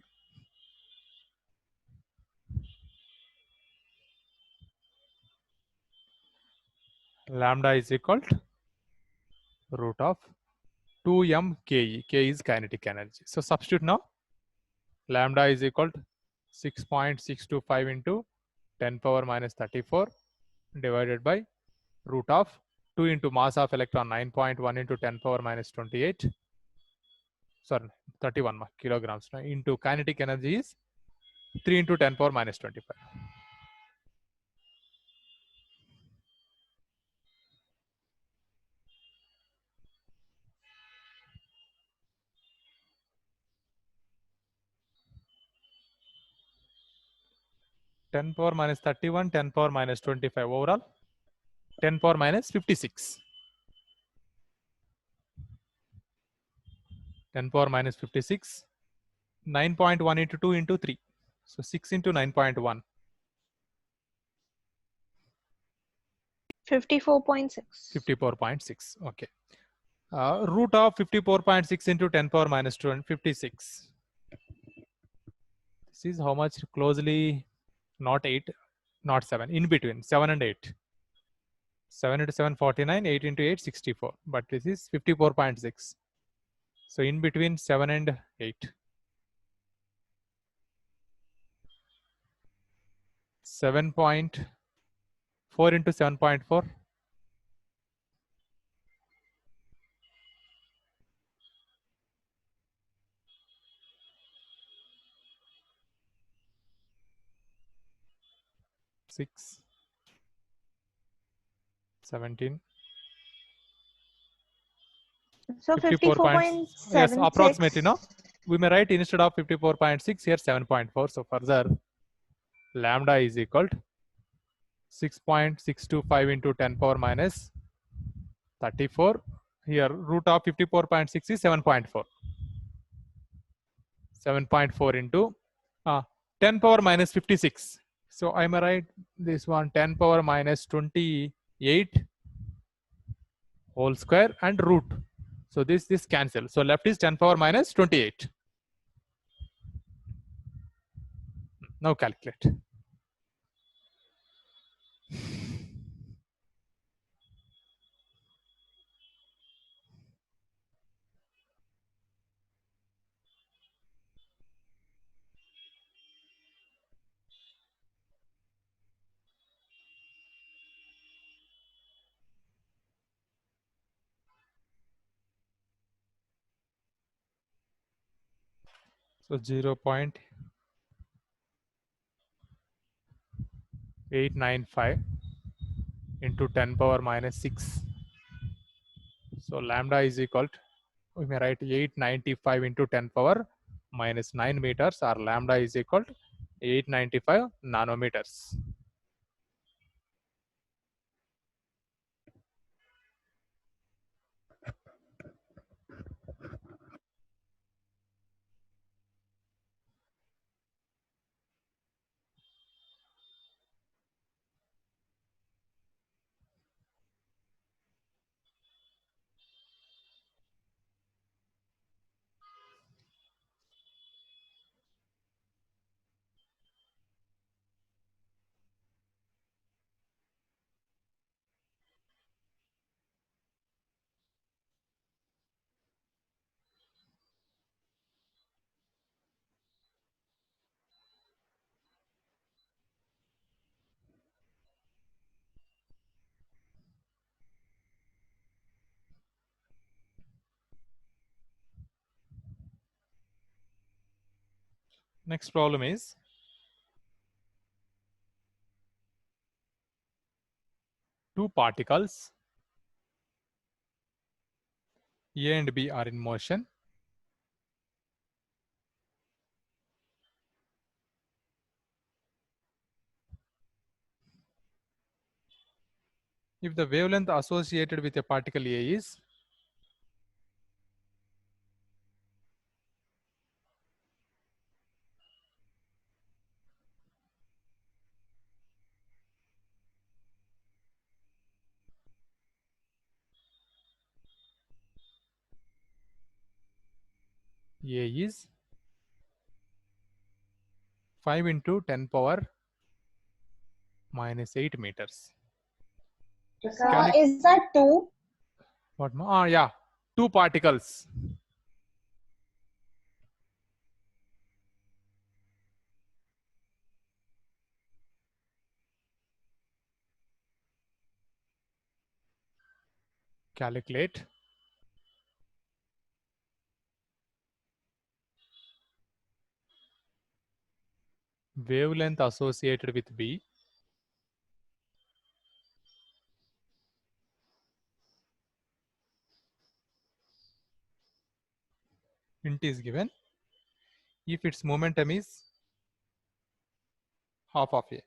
Lambda is equal to root of 2 m ke. K is kinetic energy. So substitute now. Lambda is equal to 6.625 into 10 power minus 34 divided by root of 2 into mass of electron 9.1 into 10 power minus 28. Sorry, 31 kilograms into kinetic energy is 3 into 10 power minus 25. Ten power minus 31, 10 power minus 25 overall. 10 power minus 56. 10 power minus 56. 9.1 into 2 into 3. So 6 into 9.1. 54.6. 54.6. Okay. Root of 54.6 into 10 power minus 56. This is how much closely, not 8, not 7, in between 7 and 8. 7 into 7, 49, 8 into 8, 64. But this is 54.6. So in between 7 and 8. 7.4 into 7.4. 6, 17. So 54.6. Yes, approximately, no? We may write instead of 54.6 here 7.4. So further, lambda is equal to 6.625 into 10 power minus 34. Here root of 54.6 is 7.4. 7.4 into 10 power minus 56. So I may write this one 10 power minus 28 whole square and root So this cancel. So left is 10 power minus 28. Now calculate. So 0.895 into 10 power minus 6. So lambda is equal to, we may write 895 into 10 power minus 9 meters, or lambda is equal to 895 nanometers. Next problem is two particles A and B are in motion. If the wavelength associated with a particle A is A is 5 into 10 power minus 8 meters. Is that two? What more? Ah, yeah, two particles. Calculate wavelength associated with B int is given if its momentum is half of A.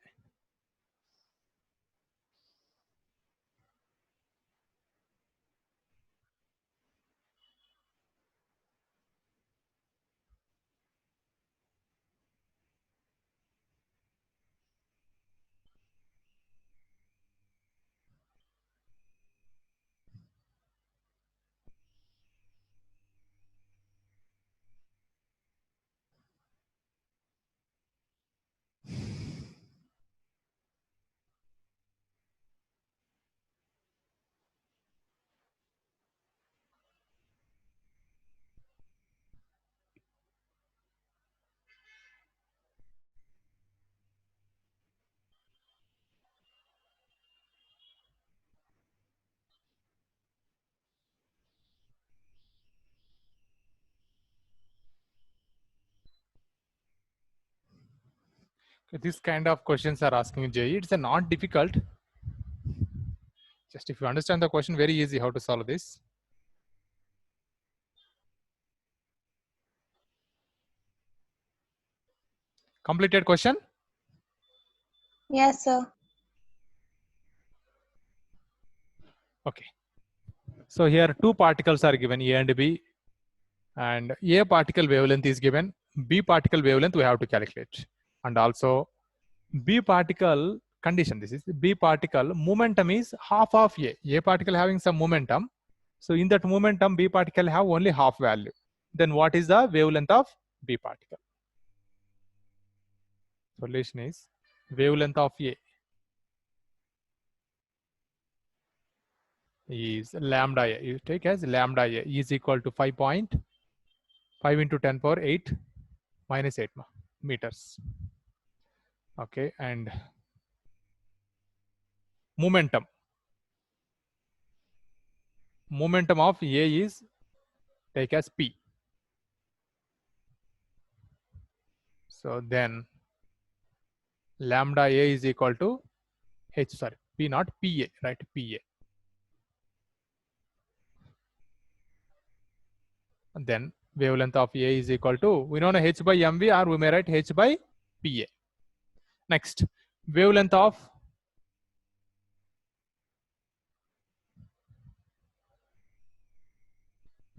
This kind of questions are asking JEE. It's not difficult. Just if you understand the question, very easy how to solve this. Completed question? Yes, sir. Okay. So here two particles are given, A and B, and A particle wavelength is given, B particle wavelength we have to calculate, and also B particle condition. This is B particle momentum is half of A. A particle having some momentum, So in that momentum, B particle have only half value. Then what is the wavelength of B particle? Solution is wavelength of A is lambda A. You take as lambda A is equal to 5.5 into 10 power 8 minus 8 meters. Okay, and momentum of A is take as P. So then lambda A is equal to H, sorry, P not PA, right? PA. And then wavelength of A is equal to, we know H by MV, or we may write H by PA. Next, wavelength of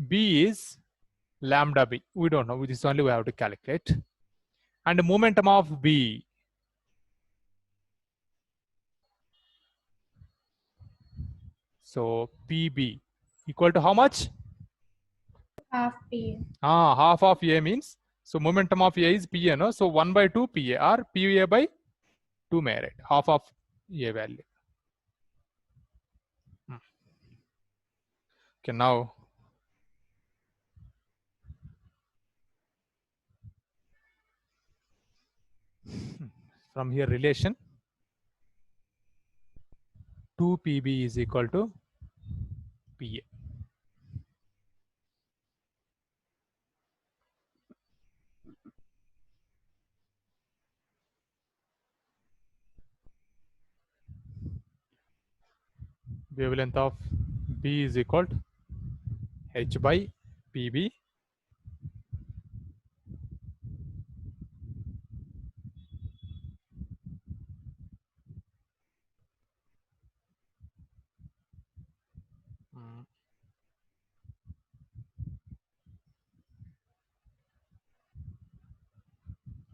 B is lambda B. We don't know, this only we have to calculate. And the momentum of B, so PB equal to how much? Half P. Half of A means, so momentum of A is PA, no? So 1 by 2 PA, or PA by 2 may write, half of A value. Okay, now from here relation 2 PB is equal to PA. Wavelength of B is equal to H by PB.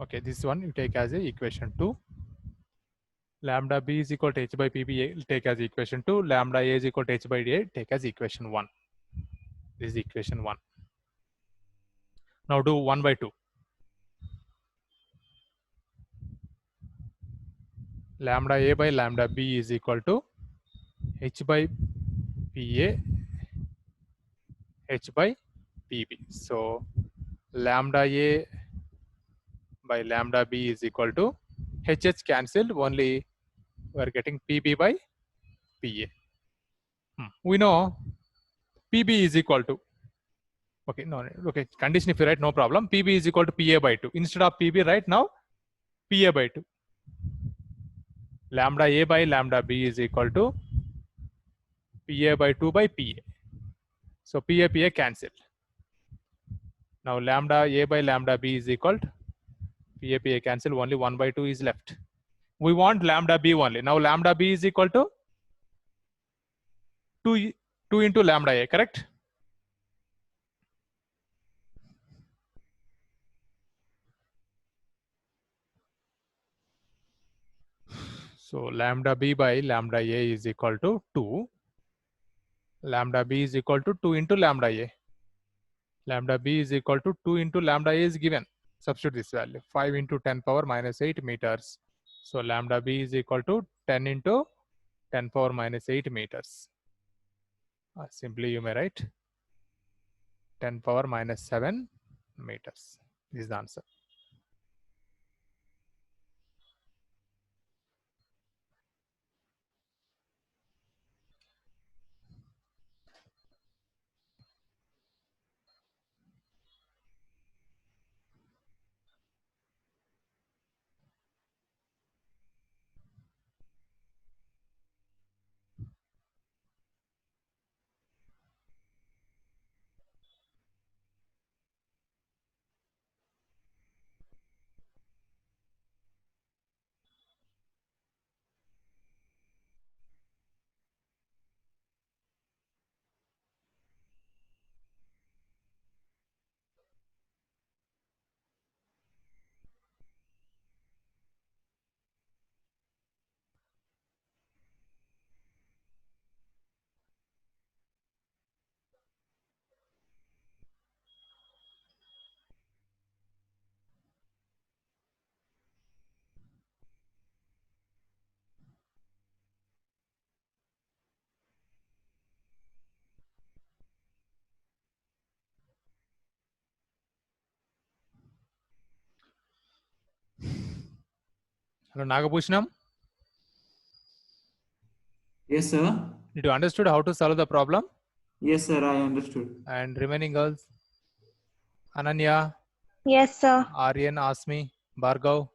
Okay, this one you take as a equation 2. Lambda B is equal to H by PB, take as equation 2. Lambda A is equal to H by A, take as equation 1. This is equation 1. Now do 1 by 2. Lambda A by lambda B is equal to H by PA, H by PB. So lambda A by lambda B is equal to HH cancelled, only we are getting PB by PA. We know PB is equal to, okay, no, okay, condition if you write, no problem. PB is equal to PA by 2. Instead of PB, right now PA by 2. Lambda A by lambda B is equal to PA by 2 by PA. So PA cancelled. Now lambda A by lambda B is equal to PA cancel, only 1 by 2 is left. We want lambda B only. Now lambda B is equal to 2 into lambda A, correct? So lambda B by lambda A is equal to 2. Lambda B is equal to 2 into lambda A. Lambda B is equal to 2 into lambda A is given. Substitute this value, 5 into 10 power minus 8 meters. So lambda B is equal to 10 into 10 power minus 8 meters. Simply you may write 10 power minus 7 meters. This is the answer. Hello, Nagabhushanam. Yes, sir. Did you understood how to solve the problem? Yes, sir. I understood. And remaining girls, Ananya, Yes, sir. Aryan, Asmi, Bhargav,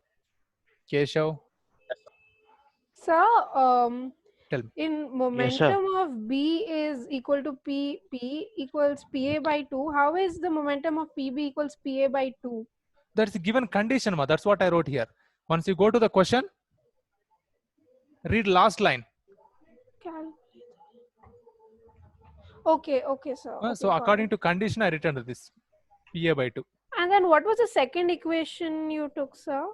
Keshav. So, Tell me. Yes, in sir. momentum of B is equal to P equals PA by 2. How is the momentum of PB equals PA by 2? That's a given condition, ma. That's what I wrote here. Once you go to the question, read last line. Okay, sir. Okay, So got according it. to condition, I returned this PA by 2. And then what was the second equation you took, sir?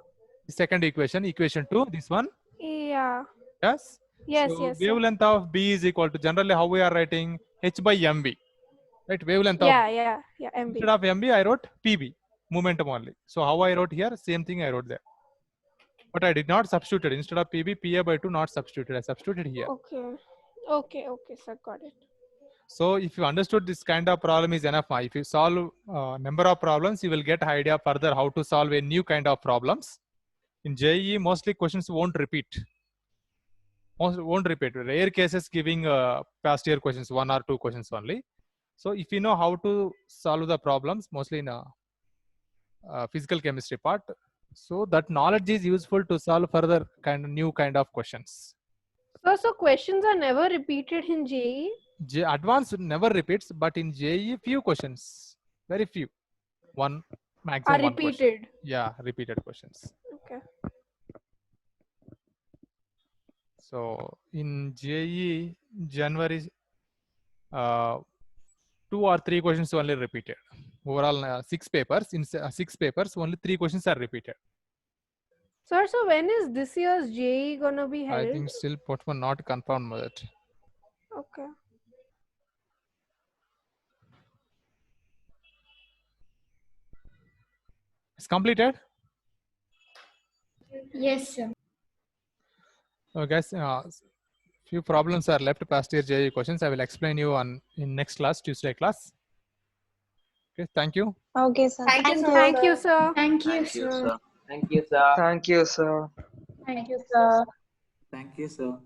The second equation, equation 2, this one. Yeah. Yes. Yes, So yes, sir. wavelength of B is equal to, generally how we are writing, H by MB. Right, wavelength of, Yeah, MB. instead of MB, I wrote PB, momentum only. So how I wrote here, same thing I wrote there. But I did not substitute it. Instead of PB, PA by 2 not substituted. I substituted here. Okay, sir, got it. So if you understood this kind of problem is enough. If you solve number of problems, you will get idea further how to solve a new kind of problems. In JEE, mostly questions won't repeat. Won't repeat. Rare cases giving past year questions, 1 or 2 questions only. So if you know how to solve the problems, mostly in physical chemistry part, so that knowledge is useful to solve further new kind of questions. So questions are never repeated in JEE? Advanced never repeats, but in JEE few questions, very few, one maximum Are one question. repeated? Yeah, repeated questions. Okay. So in JEE, January, 2 or 3 questions only repeated. Overall 6 papers. In 6 papers, only 3 questions are repeated. Sir, so when is this year's JEE gonna be held? I think still postponed, not confirmed that. Okay. It's completed. Yes, sir. Guys, few problems are left past year JEE questions. I will explain you in next class, Tuesday class. Okay, thank you. Okay, sir. Thank you, sir. Thank you, sir. Thank you, sir. Thank you, sir. Thank you, sir. Thank you, sir. Thank you, sir.